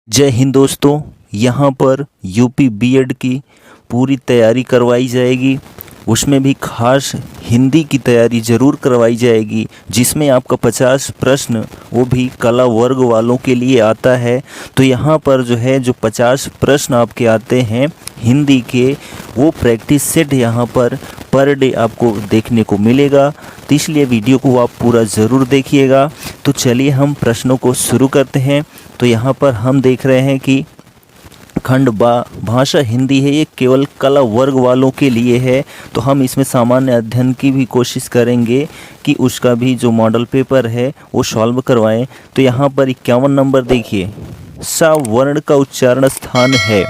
जय हिंद दोस्तों। यहाँ पर यूपी बीएड की पूरी तैयारी करवाई जाएगी। उसमें भी खास हिंदी की तैयारी ज़रूर करवाई जाएगी, जिसमें आपका 50 प्रश्न वो भी कला वर्ग वालों के लिए आता है। तो यहाँ पर जो है जो 50 प्रश्न आपके आते हैं हिंदी के, वो प्रैक्टिस सेट यहाँ पर डे आपको देखने को मिलेगा। तो इसलिए वीडियो को आप पूरा ज़रूर देखिएगा। तो चलिए हम प्रश्नों को शुरू करते हैं। तो यहाँ पर हम देख रहे हैं कि खंड भाषा हिंदी है, ये केवल कला वर्ग वालों के लिए है। तो हम इसमें सामान्य अध्ययन की भी कोशिश करेंगे कि उसका भी जो मॉडल पेपर है वो सॉल्व करवाएं। तो यहाँ पर 51 नंबर देखिए, स वर्ण का उच्चारण स्थान है।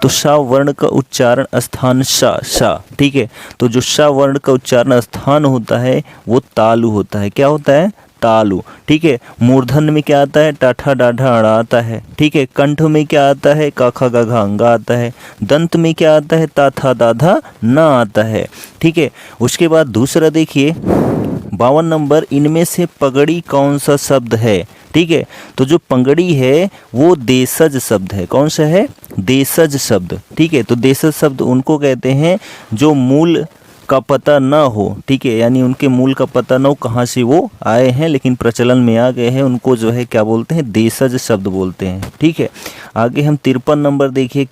तो स वर्ण का उच्चारण स्थान सा, ठीक है। तो जो स वर्ण का उच्चारण स्थान होता है वो तालु होता है। क्या होता है? तालु, ठीक है। मूर्धन्य में क्या आता है? टाठा डाढ़ा अड़ा आता है, ठीक है। कंठ में क्या आता है? काखा गाघा अंगा आता है। दंत में क्या आता है? ताथा दाधा ना आता है, ठीक है। उसके बाद दूसरा देखिए 52 नंबर, इनमें से पगड़ी कौन सा शब्द है? ठीक है। तो जो पंगड़ी है वो देशज शब्द है। कौन सा है? देशज शब्द, ठीक है। तो देशज शब्द उनको कहते हैं जो मूल का पता ना हो, ठीक है। यानी उनके मूल का पता ना हो कहाँ से वो आए हैं, लेकिन प्रचलन में आ गए हैं, उनको जो है क्या बोलते हैं? देशज शब्द बोलते हैं, ठीक है। आगे हम 53 नंबर देखिए,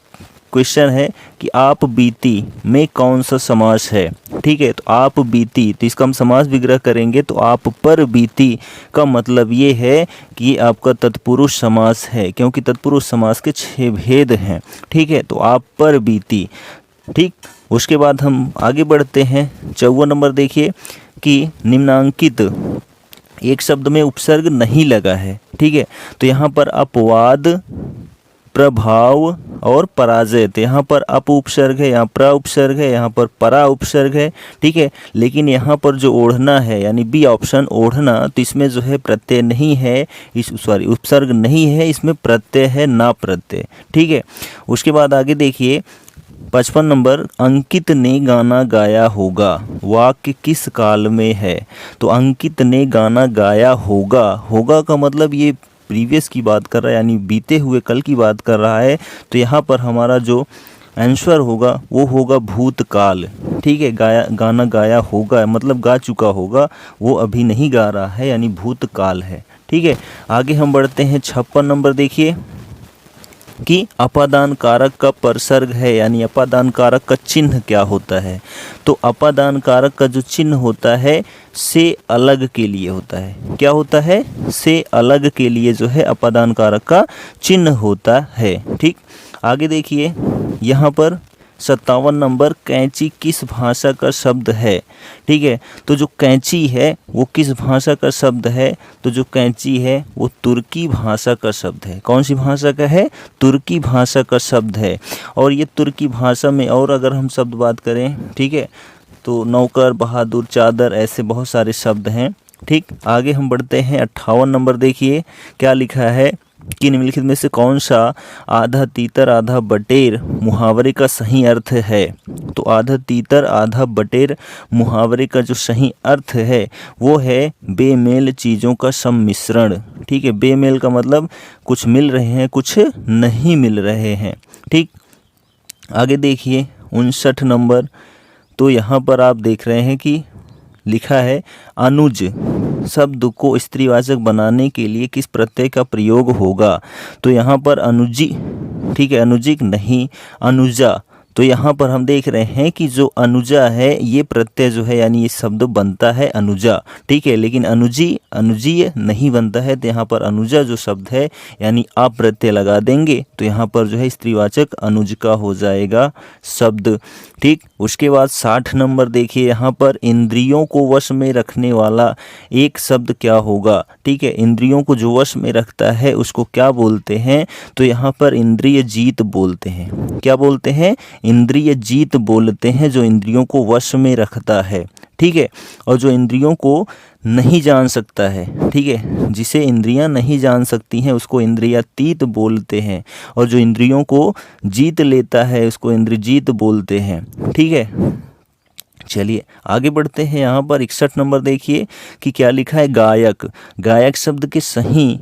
क्वेश्चन है कि आप बीती में कौन सा समास है? ठीक है। तो आप बीती, तो इसका हम समास विग्रह करेंगे तो आप पर बीती का मतलब ये है कि ये आपका तत्पुरुष समास है, क्योंकि तत्पुरुष समास के 6 भेद हैं, ठीक है। तो आप पर बीती, ठीक। उसके बाद हम आगे बढ़ते हैं। 54 नंबर देखिए कि निम्नांकित एक शब्द में उपसर्ग नहीं लगा है, ठीक है। तो यहाँ पर अपवाद, प्रभाव और पराजय। तो यहाँ पर अप उपसर्ग है, यहाँ प्र उपसर्ग है, यहाँ पर परा उपसर्ग है, ठीक है। लेकिन यहाँ पर जो ओढ़ना है, यानी बी ऑप्शन ओढ़ना, तो इसमें जो है प्रत्यय नहीं है, उपसर्ग नहीं है, इसमें प्रत्यय है, ना प्रत्यय, ठीक है। उसके बाद आगे देखिए 55 नंबर, अंकित ने गाना गाया होगा, वाक्य किस काल में है? तो अंकित ने गाना गाया होगा, होगा का मतलब ये प्रीवियस की बात कर रहा है, यानी बीते हुए कल की बात कर रहा है। तो यहाँ पर हमारा जो आंसर होगा वो होगा भूतकाल, ठीक है। गाना गाया होगा मतलब गा चुका होगा, वो अभी नहीं गा रहा है, यानी भूतकाल है, ठीक है। आगे हम बढ़ते हैं 56 नंबर देखिए कि अपादान कारक का परसर्ग है, यानी अपादान कारक का चिन्ह क्या होता है? तो अपादान कारक का जो चिन्ह होता है से अलग के लिए होता है। क्या होता है? से अलग के लिए जो है अपादान कारक का चिन्ह होता है, ठीक। आगे देखिए यहाँ पर 57 नंबर, कैंची किस भाषा का शब्द है? ठीक है। तो जो कैंची है वो किस भाषा का शब्द है? तो जो कैंची है वो तुर्की भाषा का शब्द है। कौन सी भाषा का है? तुर्की भाषा का शब्द है। और ये तुर्की भाषा में और अगर हम शब्द बात करें, ठीक है, तो नौकर, बहादुर, चादर, ऐसे बहुत सारे शब्द हैं, ठीक। आगे हम बढ़ते हैं 58 नंबर देखिए क्या लिखा है कि निम्नलिखित में से कौन सा आधा तीतर आधा बटेर मुहावरे का सही अर्थ है? तो आधा तीतर आधा बटेर मुहावरे का जो सही अर्थ है वो है बेमेल चीज़ों का सम्मिश्रण, ठीक है। बेमेल का मतलब कुछ मिल रहे हैं, कुछ नहीं मिल रहे हैं, ठीक। आगे देखिए 59 नंबर, तो यहाँ पर आप देख रहे हैं कि लिखा है अनुज शब्द को स्त्रीवाचक बनाने के लिए किस प्रत्यय का प्रयोग होगा? तो यहाँ पर अनुजी, ठीक है, अनुजिक नहीं, अनुजा। तो यहाँ पर हम देख रहे हैं कि जो अनुजा है ये प्रत्यय जो है, यानी ये शब्द बनता है अनुजा, ठीक है। लेकिन अनुजी, अनुजीय नहीं बनता है। तो यहाँ पर अनुजा जो शब्द है यानी आप प्रत्यय लगा देंगे तो यहाँ पर जो है स्त्रीवाचक अनुज का हो जाएगा शब्द, ठीक। उसके बाद 60 नंबर देखिए, यहाँ पर इंद्रियों को वश में रखने वाला एक शब्द क्या होगा? ठीक है। इंद्रियों को जो वश में रखता है उसको क्या बोलते हैं? तो यहाँ पर इंद्रिय जीत बोलते हैं। क्या बोलते हैं? इंद्रिय जीत बोलते हैं, जो इंद्रियों को वश में रखता है, ठीक है। और जो इंद्रियों को नहीं जान सकता है, ठीक है, जिसे इंद्रियां नहीं जान सकती हैं उसको इंद्रियातीत बोलते हैं। और जो इंद्रियों को जीत लेता है उसको इंद्रजीत बोलते हैं, ठीक है। चलिए आगे बढ़ते हैं। यहाँ पर 61 नंबर देखिए कि क्या लिखा है? गायक। गायक शब्द के सही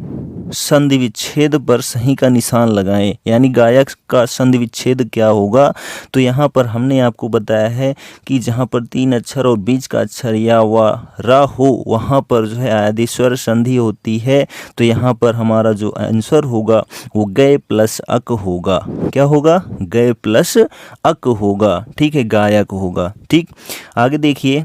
संधि विच्छेद पर सही का निशान लगाएं। यानी गायक का संधि विच्छेद क्या होगा, तो यहाँ पर हमने आपको बताया है कि जहाँ पर 3 अक्षर और बीच का अक्षर या व रा हो वहाँ पर जो है आदेश्वर संधि होती है। तो यहाँ पर हमारा जो आंसर होगा वो गए प्लस अक होगा। क्या होगा? गए प्लस अक होगा। ठीक है, गायक होगा। ठीक, आगे देखिए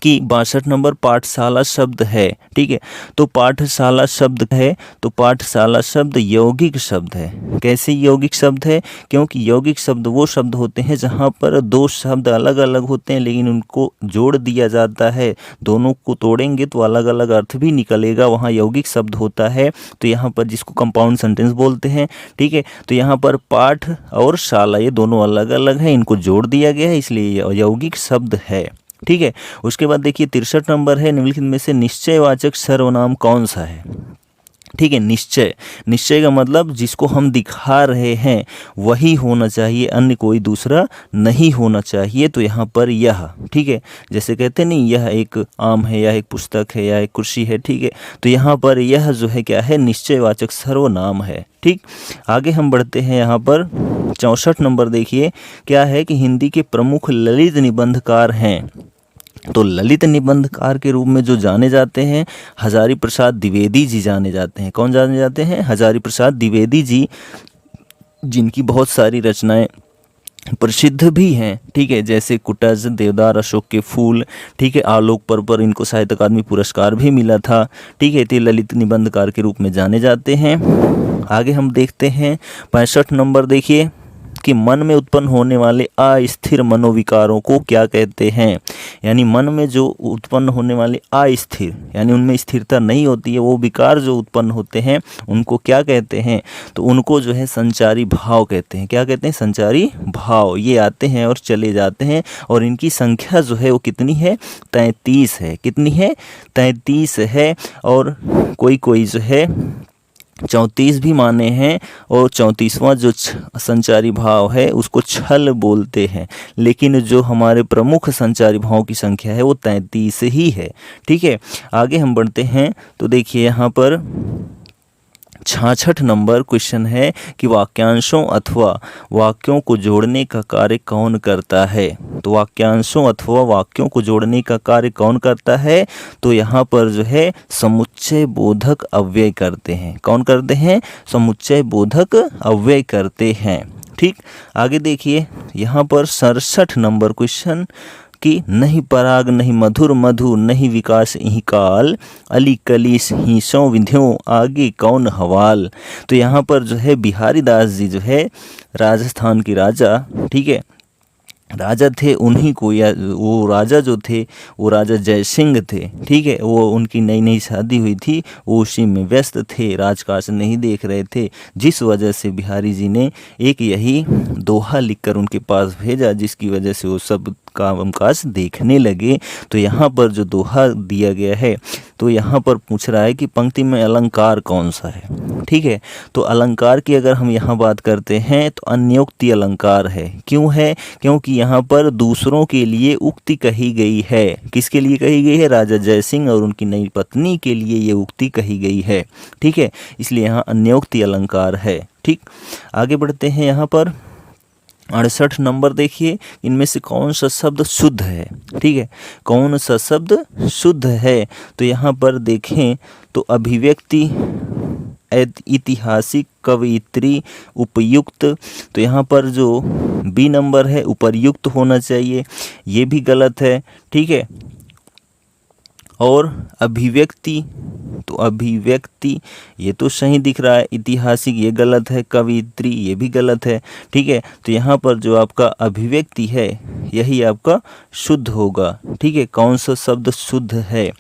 कि 62 नंबर पाठशाला शब्द है। ठीक है, तो पाठशाला शब्द है तो पाठशाला शब्द यौगिक शब्द है। कैसे यौगिक शब्द है? क्योंकि यौगिक शब्द वो शब्द होते हैं जहाँ पर 2 शब्द अलग अलग होते हैं लेकिन उनको जोड़ दिया जाता है। दोनों को तोड़ेंगे तो अलग अलग अर्थ भी निकलेगा, वहाँ यौगिक शब्द होता है। तो यहाँ पर जिसको कंपाउंड सेंटेंस बोलते हैं। ठीक है, तो यहाँ पर पाठ और शाला ये दोनों अलग अलग है, इनको जोड़ दिया गया है, इसलिए यौगिक शब्द है। ठीक है, उसके बाद देखिए 63 नंबर है, निम्नलिखित में से निश्चयवाचक सर्वनाम कौन सा है? ठीक है, निश्चय। निश्चय का मतलब जिसको हम दिखा रहे हैं वही होना चाहिए, अन्य कोई दूसरा नहीं होना चाहिए। तो यहाँ पर यह, ठीक है, जैसे कहते नहीं यह एक आम है, यह एक पुस्तक है, यह एक कुर्सी है। ठीक है, तो यहाँ पर यह जो है क्या है? निश्चयवाचक सर्वनाम है। ठीक, आगे हम बढ़ते हैं। यहाँ पर 64 नंबर देखिए क्या है कि हिंदी के प्रमुख ललित निबंधकार हैं। तो ललित निबंधकार के रूप में जो जाने जाते हैं हजारी प्रसाद द्विवेदी जी जाने जाते हैं। कौन जाने जाते हैं? हजारी प्रसाद द्विवेदी जी, जिनकी बहुत सारी रचनाएं प्रसिद्ध भी हैं। ठीक है, जैसे कुटज, देवदार, अशोक के फूल। ठीक है, आलोक पर्व पर इनको साहित्य अकादमी पुरस्कार भी मिला था। ठीक है, तो ललित निबंधकार के रूप में जाने जाते हैं। आगे हम देखते हैं 65 नंबर देखिए कि मन में उत्पन्न होने वाले अस्थिर मनोविकारों को क्या कहते हैं? यानी मन में जो उत्पन्न होने वाले अस्थिर, यानी उनमें स्थिरता नहीं होती है, वो विकार जो उत्पन्न होते हैं उनको क्या कहते हैं? तो उनको जो है संचारी भाव कहते हैं। क्या कहते हैं? संचारी भाव। ये आते हैं और चले जाते हैं और इनकी संख्या जो है वो कितनी है? 33 है। कितनी है? 33 है। और कोई कोई जो है 34 भी माने हैं और 34वां जो संचारी भाव है उसको छल बोलते हैं। लेकिन जो हमारे प्रमुख संचारी भावों की संख्या है वो 33 ही है। ठीक है, आगे हम बढ़ते हैं। तो देखिए यहाँ पर 66 नंबर क्वेश्चन है कि वाक्यांशों अथवा वाक्यों को जोड़ने का कार्य कौन करता है? तो वाक्यांशों अथवा वाक्यों को जोड़ने का कार्य कौन करता है? तो यहाँ पर जो है समुच्चय बोधक अव्यय करते हैं। कौन करते हैं? समुच्चय बोधक अव्यय करते हैं। ठीक, आगे देखिए यहाँ पर 67 नंबर क्वेश्चन कि नहीं पराग नहीं मधुर मधु नहीं विकास इहि काल अली कलिस ही सौ विध्यों आगे कौन हवाल। तो यहाँ पर जो है बिहारी दास जी जो है राजस्थान के राजा, ठीक है, राजा थे, उन्हीं को या वो राजा जो थे वो राजा जय सिंह थे। ठीक है, वो उनकी नई नई शादी हुई थी, वो उसी में व्यस्त थे, राजकाज नहीं देख रहे थे, जिस वजह से बिहारी जी ने एक यही दोहा लिखकर उनके पास भेजा, जिसकी वजह से वो सब कामकाज देखने लगे। तो यहाँ पर जो दोहा दिया गया है तो यहाँ पर पूछ रहा है कि पंक्ति में अलंकार कौन सा है। ठीक है, तो अलंकार की अगर हम यहाँ बात करते हैं तो अन्योक्ति अलंकार है। क्यों है? क्योंकि यहाँ पर दूसरों के लिए उक्ति कही गई है। किसके लिए कही गई है? राजा जय सिंह और उनकी नई पत्नी के लिए ये उक्ति कही गई है। ठीक है, इसलिए यहाँ अन्योक्ति अलंकार है। ठीक, आगे बढ़ते हैं। यहाँ पर 68 नंबर देखिए, इनमें से कौन सा शब्द शुद्ध है? ठीक है, कौन सा शब्द शुद्ध है? तो यहाँ पर देखें तो अभिव्यक्ति, ऐतिहासिक, कवियत्री, उपयुक्त। तो यहाँ पर जो बी नंबर है उपर्युक्त होना चाहिए, ये भी गलत है। ठीक है, और अभिव्यक्ति, तो अभिव्यक्ति ये तो सही दिख रहा है, ऐतिहासिक ये गलत है, कवियत्री ये भी गलत है। ठीक है, तो यहाँ पर जो आपका अभिव्यक्ति है यही आपका शुद्ध होगा। ठीक है, कौन सा शब्द शुद्ध है?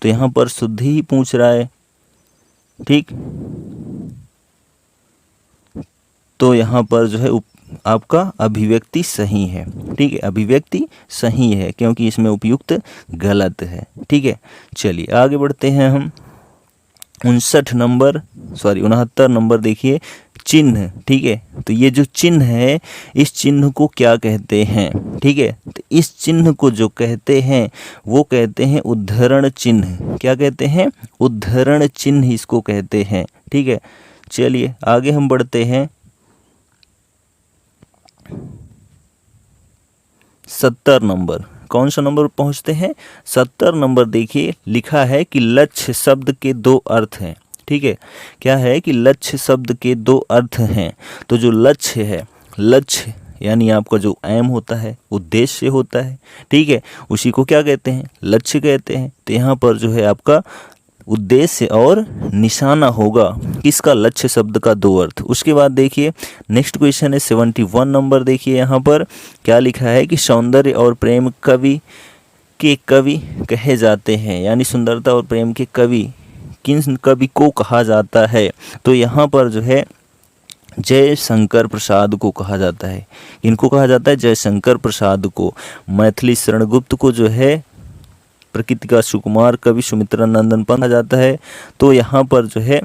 तो यहाँ पर शुद्ध ही पूछ रहा है। ठीक, तो यहाँ पर जो है आपका अभिव्यक्ति सही है। ठीक है, अभिव्यक्ति सही है क्योंकि इसमें उपयुक्त गलत है। ठीक है, चलिए आगे बढ़ते हैं हम। 69 नंबर देखिए चिन्ह। ठीक है, तो ये जो चिन्ह है इस चिन्ह को क्या कहते हैं? ठीक है, तो इस चिन्ह को जो कहते हैं वो कहते हैं उद्धरण चिन्ह। क्या कहते हैं? उद्धरण चिन्ह इसको कहते हैं। ठीक है, चलिए आगे हम बढ़ते हैं। 70 नंबर, कौन सा नंबर पहुंचते हैं? 70 नंबर देखिए लिखा है कि लक्ष्य शब्द के दो अर्थ हैं। ठीक है, क्या है कि लक्ष्य शब्द के दो अर्थ हैं। तो जो लक्ष्य है, लक्ष्य यानी आपका जो एम होता है, उद्देश्य होता है। ठीक है, उसी को क्या कहते हैं? लक्ष्य कहते हैं। तो यहाँ पर जो है आपका उद्देश्य और निशाना होगा किसका? लक्ष्य शब्द का दो अर्थ। उसके बाद देखिए नेक्स्ट क्वेश्चन है 71 नंबर। देखिए यहाँ पर क्या लिखा है कि सौंदर्य और प्रेम कवि के कवि कहे जाते हैं, यानी सुंदरता और प्रेम के कवि किन कवि को कहा जाता है? तो यहाँ पर जो है जय शंकर प्रसाद को कहा जाता है। इनको कहा जाता है जय शंकर प्रसाद को। मैथिली शरण गुप्त को जो है प्रकृति का सुकुमार कवि सुमित्रा नंदन पंत कहा जाता है। तो यहाँ पर जो है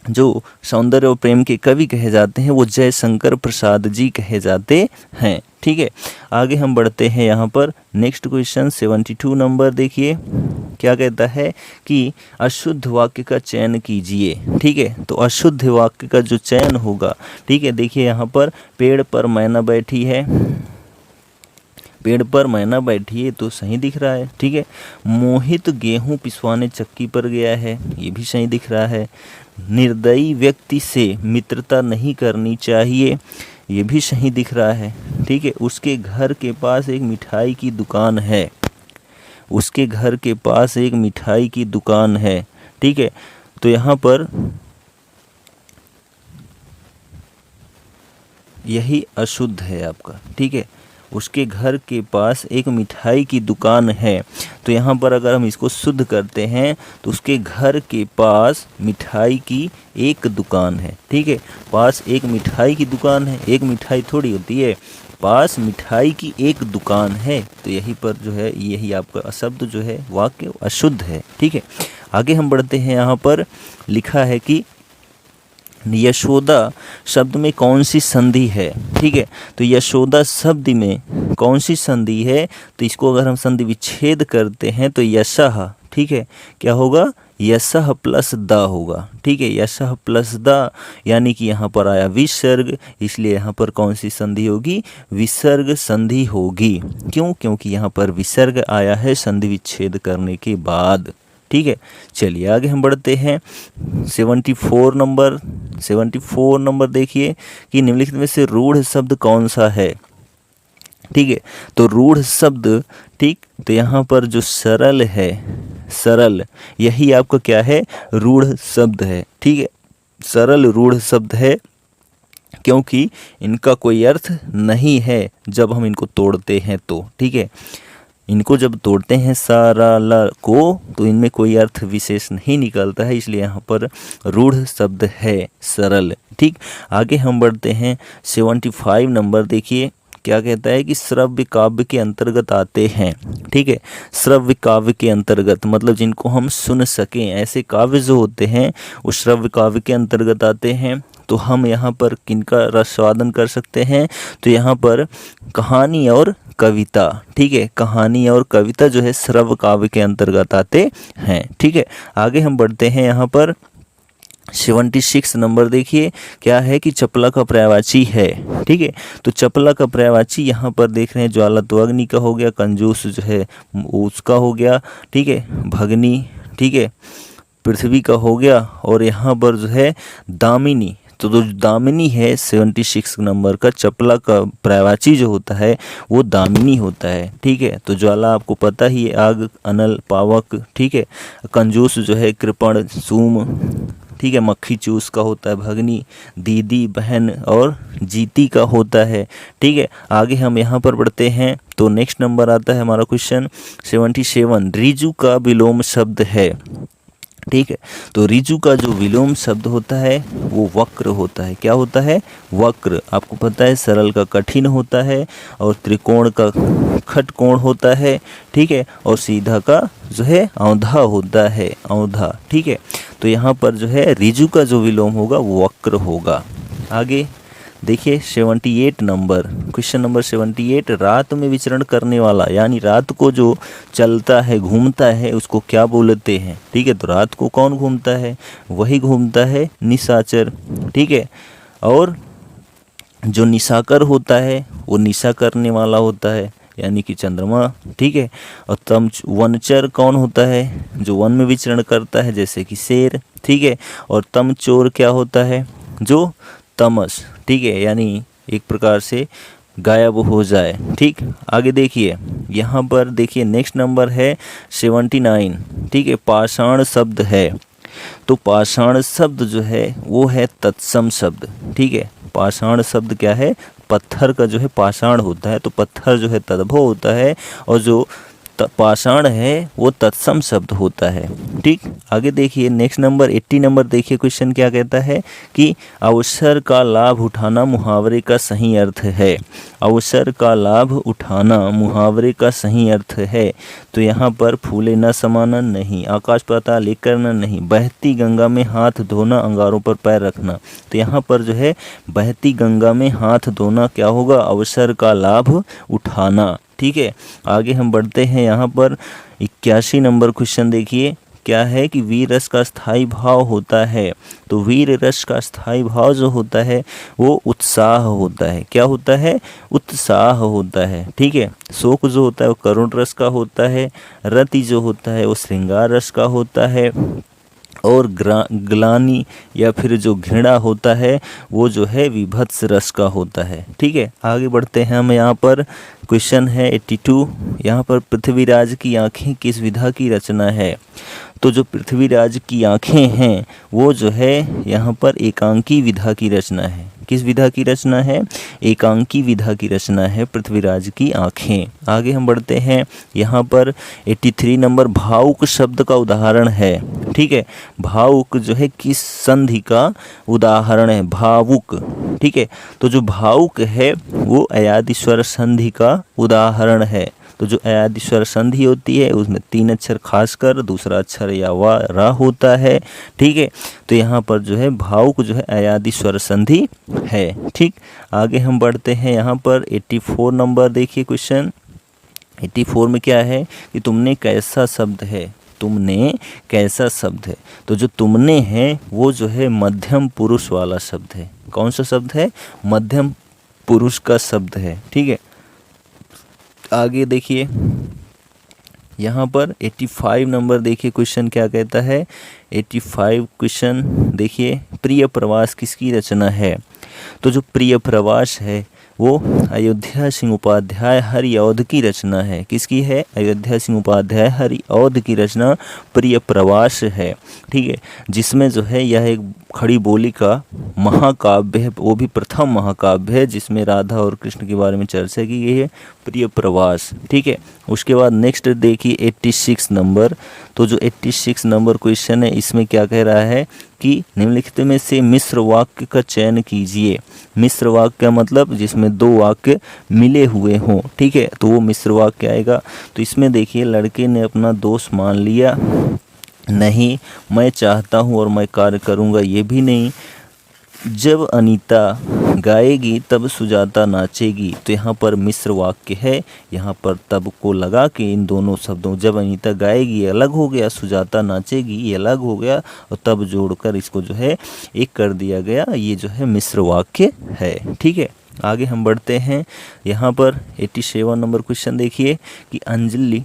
जो सौंदर्य और प्रेम के कवि कहे जाते हैं वो जय शंकर प्रसाद जी कहे जाते हैं। ठीक है, आगे हम बढ़ते हैं यहाँ पर नेक्स्ट क्वेश्चन 72 नंबर। देखिए क्या कहता है कि अशुद्ध वाक्य का चयन कीजिए। ठीक है, तो अशुद्ध वाक्य का जो चयन होगा, ठीक है, देखिए यहाँ पर पेड़ पर मैना बैठी है, पेड़ पर मैना बैठी है तो सही दिख रहा है। ठीक है, मोहित गेहूं पिसवाने चक्की पर गया है, ये भी सही दिख रहा है। निर्दयी व्यक्ति से मित्रता नहीं करनी चाहिए, ये भी सही दिख रहा है। ठीक है, उसके घर के पास एक मिठाई की दुकान है, उसके घर के पास एक मिठाई की दुकान है। ठीक है, तो यहाँ पर यही अशुद्ध है आपका। ठीक है, उसके घर के पास एक मिठाई की दुकान है। तो यहाँ पर अगर हम इसको शुद्ध करते हैं तो उसके घर के पास मिठाई की एक दुकान है। ठीक है, पास एक मिठाई की दुकान है, एक मिठाई थोड़ी होती है, पास मिठाई की एक दुकान है। तो यही पर जो है यही आपका शब्द जो है वाक्य अशुद्ध है। ठीक है, आगे हम बढ़ते हैं। यहाँ पर लिखा है कि यशोदा शब्द में कौन सी संधि है? ठीक है, तो यशोदा शब्द में कौन सी संधि है? तो इसको अगर हम संधि विच्छेद करते हैं तो यशः, ठीक है, क्या होगा? यशः प्लस द होगा। ठीक है, यशः प्लस द यानी कि यहाँ पर आया विसर्ग, इसलिए यहाँ पर कौन सी संधि होगी? विसर्ग संधि होगी। क्यों? क्योंकि यहाँ पर विसर्ग आया है संधि विच्छेद करने के बाद। ठीक है, चलिए आगे हम बढ़ते हैं 74 नंबर। 74 नंबर देखिए कि निम्नलिखित में से रूढ़ शब्द कौन सा है? ठीक है, तो रूढ़ शब्द, ठीक, तो यहाँ पर जो सरल है, सरल, यही आपका क्या है? रूढ़ शब्द है। ठीक है, सरल रूढ़ शब्द है क्योंकि इनका कोई अर्थ नहीं है जब हम इनको तोड़ते हैं तो। ठीक है, इनको जब तोड़ते हैं सरल को तो इनमें कोई अर्थ विशेष नहीं निकलता है, इसलिए यहाँ पर रूढ़ शब्द है सरल। ठीक, आगे हम बढ़ते हैं 75 नंबर। देखिए क्या कहता है कि श्रव्य काव्य के अंतर्गत आते हैं। ठीक है, श्रव्य काव्य के अंतर्गत मतलब जिनको हम सुन सकें, ऐसे काव्य जो होते हैं वो श्रव्य काव्य के अंतर्गत आते हैं। तो हम यहाँ पर किनका रसास्वादन कर सकते हैं? तो यहाँ पर कहानी और कविता। ठीक है, कहानी और कविता जो है श्रव्य काव्य के अंतर्गत आते हैं। ठीक है, आगे हम बढ़ते हैं। यहाँ पर 76 नंबर देखिए क्या है कि चपला का पर्यायवाची है। ठीक है, तो चपला का पर्यायवाची यहाँ पर देख रहे हैं ज्वाला तो अग्नि का हो गया, कंजूस जो है उसका हो गया। ठीक है, भगनी, ठीक है, पृथ्वी का हो गया, और यहाँ पर जो है दामिनी, तो जो दामिनी है 76 नंबर का चपला का पर्यायवाची जो होता है वो दामिनी होता है। ठीक है, तो ज्वाला आपको पता ही है, आग, अनल, पावक। ठीक है, कंजूस जो है कृपण, सूम। ठीक है, मक्खी चूस का होता है भगनी, दीदी, बहन, और जीती का होता है। ठीक है, आगे हम यहाँ पर बढ़ते हैं तो नेक्स्ट नंबर आता है हमारा क्वेश्चन 77। रिजु का विलोम शब्द है। ठीक है। तो ऋजु का जो विलोम शब्द होता है वो वक्र होता है। क्या होता है? वक्र। आपको पता है सरल का कठिन होता है और त्रिकोण का खटकोण होता है, ठीक है, और सीधा का जो है औंधा होता है, औंधा, ठीक है। तो यहाँ पर जो है ऋजु का जो विलोम होगा वो वक्र होगा। आगे देखिए 78 नंबर, क्वेश्चन नंबर 78, रात में विचरण करने वाला यानी रात को जो चलता है घूमता है उसको क्या बोलते हैं? ठीक है, तो रात को कौन घूमता है? वही घूमता है निशाचर, ठीक है। और जो निशाकर होता है वो निशा करने वाला होता है यानी कि चंद्रमा, ठीक है। और तम वनचर कौन होता है? जो वन में विचरण करता है जैसे कि शेर, ठीक है। और तम चोर क्या होता है? जो तमस, ठीक है, यानी एक प्रकार से गायब हो जाए, ठीक। आगे देखिए यहाँ पर देखिए नेक्स्ट नंबर है 79, ठीक है, पाषाण शब्द है। तो पाषाण शब्द जो है वो है तत्सम शब्द, ठीक है। पाषाण शब्द क्या है? पत्थर का जो है पाषाण होता है, तो पत्थर जो है तद्भव होता है और जो पाषाण है वो तत्सम शब्द होता है, ठीक। आगे देखिए नेक्स्ट नंबर 80 नंबर देखिए क्वेश्चन क्या कहता है कि अवसर का लाभ उठाना मुहावरे का सही अर्थ है। अवसर का लाभ उठाना मुहावरे का सही अर्थ है। तो यहाँ पर फूले न समाना नहीं, आकाश पाताल एक करना नहीं, बहती गंगा में हाथ धोना, अंगारों पर पैर रखना। तो यहाँ पर जो है बहती गंगा में हाथ धोना क्या होगा? अवसर का लाभ उठाना, ठीक है। आगे हम बढ़ते हैं यहाँ पर 81 नंबर क्वेश्चन देखिए क्या है कि वीर रस का स्थायी भाव होता है। तो वीर रस का स्थायी भाव जो होता है वो उत्साह होता है। क्या होता है? उत्साह होता है, ठीक है। शोक जो होता है वो करुण रस का होता है, रति जो होता है वो श्रृंगार रस का होता है, और ग्लानि या फिर जो घृणा होता है वो जो है विभत्स रस का होता है, ठीक है। आगे बढ़ते हैं हम यहाँ पर क्वेश्चन है 82, यहाँ पर पृथ्वीराज की आँखें किस विधा की रचना है? तो जो पृथ्वीराज की आँखें हैं वो जो है यहाँ पर एकांकी विधा की रचना है। किस विधा की रचना है? एकांकी विधा की रचना है पृथ्वीराज की आँखें। आगे हम बढ़ते हैं यहाँ पर 83 नंबर भावुक शब्द का उदाहरण है, ठीक है। भावुक जो है किस संधि का उदाहरण है? भावुक, ठीक है। तो जो भावुक है वो अयादि स्वर संधि का उदाहरण है। तो जो अयादि स्वर संधि होती है उसमें 3 अक्षर खासकर दूसरा अक्षर या वा रा होता है, ठीक है। तो यहाँ पर जो है भावुक जो है अयादि स्वर संधि है, ठीक। आगे हम बढ़ते हैं यहाँ पर 84 नंबर देखिए क्वेश्चन 84 में क्या है कि तुमने कैसा शब्द है? तुमने कैसा शब्द है? तो जो तुमने है वो जो है मध्यम पुरुष वाला शब्द है। कौन सा शब्द है? मध्यम पुरुष का शब्द है, ठीक है। आगे देखिए यहाँ पर 85 नंबर देखिए क्वेश्चन क्या कहता है। 85 क्वेश्चन देखिए प्रिय प्रवास किसकी रचना है? तो जो प्रिय प्रवास है वो अयोध्या सिंह उपाध्याय हरिऔध की रचना है। किसकी है? अयोध्या सिंह उपाध्याय हरिऔध की रचना प्रिय प्रवास है, ठीक है। जिसमें जो है यह एक खड़ी बोली का महाकाव्य है, वो भी प्रथम महाकाव्य है जिसमें राधा और कृष्ण के बारे में चर्चा की गई है, प्रिय प्रवास, ठीक है। उसके बाद नेक्स्ट देखिए 86 नंबर। तो जो 86 नंबर क्वेश्चन है इसमें क्या कह रहा है कि निम्नलिखित में से मिश्र वाक्य का चयन कीजिए। मिश्र वाक्य मतलब जिसमें 2 वाक्य मिले हुए हों, ठीक है, तो वो मिश्र वाक्य आएगा। तो इसमें देखिए लड़के ने अपना दोष मान लिया, नहीं मैं चाहता हूँ और मैं कार्य करूँगा, ये भी नहीं। जब अनीता गाएगी तब सुजाता नाचेगी। तो यहाँ पर मिश्र वाक्य है, यहाँ पर तब को लगा के इन दोनों शब्दों, जब अनीता गाएगी ये अलग हो गया, सुजाता नाचेगी ये अलग हो गया, और तब जोड़कर इसको जो है एक कर दिया गया। ये जो है मिश्र वाक्य है, ठीक है। आगे हम बढ़ते हैं यहाँ पर 87 नंबर क्वेश्चन देखिए कि अंजलि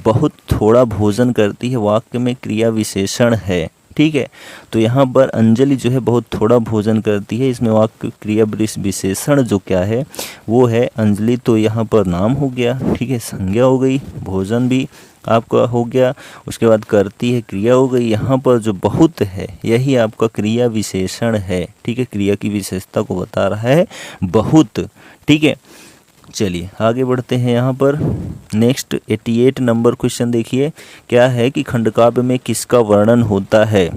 बहुत थोड़ा भोजन करती है, वाक्य में क्रिया विशेषण है, ठीक है। तो यहाँ पर अंजलि जो है बहुत थोड़ा भोजन करती है, इसमें वाक्य क्रिया विशेषण जो क्या है वो है अंजलि। तो यहाँ पर नाम हो गया, ठीक है, संज्ञा हो गई, भोजन भी आपका हो गया, उसके बाद करती है क्रिया हो गई। यहाँ पर जो बहुत है यही आपका क्रिया विशेषण है, ठीक है, क्रिया की विशेषता को बता रहा है बहुत, ठीक है। चलिए आगे बढ़ते हैं। यहाँ पर नेक्स्ट 88 नंबर क्वेश्चन देखिए, क्या है कि खंडकाव्य में किसका वर्णन होता है।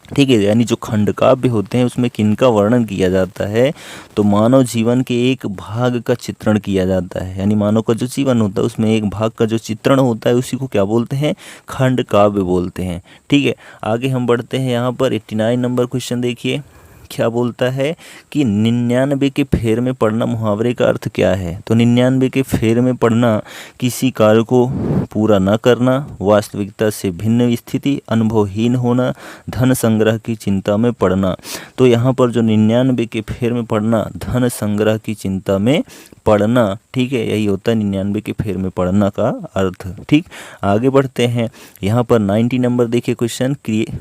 ठीक है, यानी जो खंडकाव्य होते हैं उसमें किनका वर्णन किया जाता है, तो मानव जीवन के एक भाग का चित्रण किया जाता है। यानी मानव का जो जीवन होता है उसमें एक भाग का जो चित्रण होता है उसी को क्या बोलते हैं, खंडकाव्य बोलते हैं। ठीक है, आगे हम बढ़ते हैं। यहाँ पर 89 नंबर क्वेश्चन देखिए, क्या बोलता है कि 99 के फेर में पड़ना मुहावरे का अर्थ क्या है। तो 99 के फेर में पड़ना किसी कार्य को पूरा न करना, वास्तविकता से भिन्न स्थिति, अनुभवहीन होना, धन संग्रह की चिंता में पड़ना। तो यहाँ पर जो 99 के फेर में पड़ना, धन संग्रह की चिंता में पढ़ना, ठीक है, यही होता है 99 के फेर में पढ़ना का अर्थ। ठीक, आगे बढ़ते हैं। यहाँ पर 90 नंबर देखिए क्वेश्चन,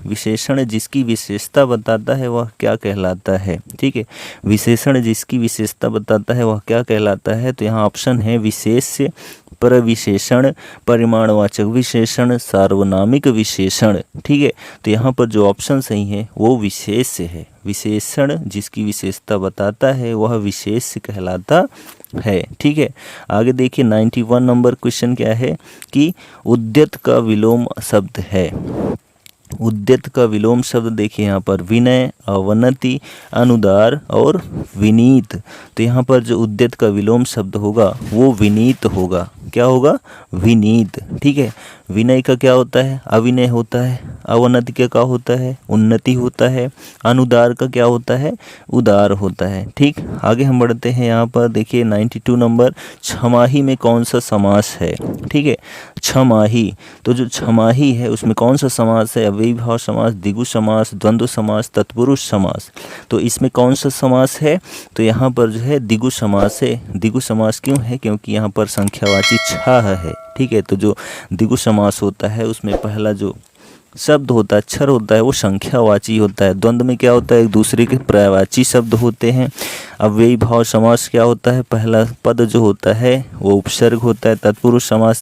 विशेषण जिसकी विशेषता बताता है वह क्या कहलाता है। ठीक है, विशेषण जिसकी विशेषता बताता है वह क्या कहलाता है। तो यहाँ ऑप्शन है विशेष्य, प्रविशेषण, परिमाणवाचक विशेषण, सार्वनामिक विशेषण। ठीक है, तो यहाँ पर जो ऑप्शन सही है वो विशेष्य है। विशेषण जिसकी विशेषता बताता है वह विशेष्य कहलाता है। ठीक है, आगे देखिए 91 नंबर क्वेश्चन क्या है कि उद्यत का विलोम शब्द है। उद्यत का विलोम शब्द देखिए यहाँ पर विनय, अवनति, अनुदार और विनीत। तो यहाँ पर जो उद्यत का विलोम शब्द होगा वो विनीत होगा। क्या होगा, विनीत। ठीक है, विनय का क्या होता है, अविनय होता है। अवनति का क्या होता है, उन्नति होता है। अनुदार का क्या होता है, उदार होता है। ठीक, आगे हम बढ़ते हैं। यहाँ पर देखिए 92 नंबर, छमाही में कौन सा समास है। ठीक है, छमाही, तो जो छमाही है उसमें कौन सा समास है, अव्ययीभाव समास, द्विगु समास, द्वंद्व समास, तत्पुरुष समास। तो इसमें कौन सा समास है, तो यहाँ पर जो है द्विगु समास है। द्विगु समास क्यों है, क्योंकि यहाँ पर संख्यावाची छह है। ठीक है, तो जो द्विगु समास होता है उसमें पहला जो शब्द होता है, अक्षर होता है, वो संख्यावाची होता है। द्वंद्व में क्या होता है, एक दूसरे के पर्यायवाची शब्द होते हैं। अव्ययीभाव समास क्या होता है, पहला पद जो होता है वो उपसर्ग होता है। तत्पुरुष समास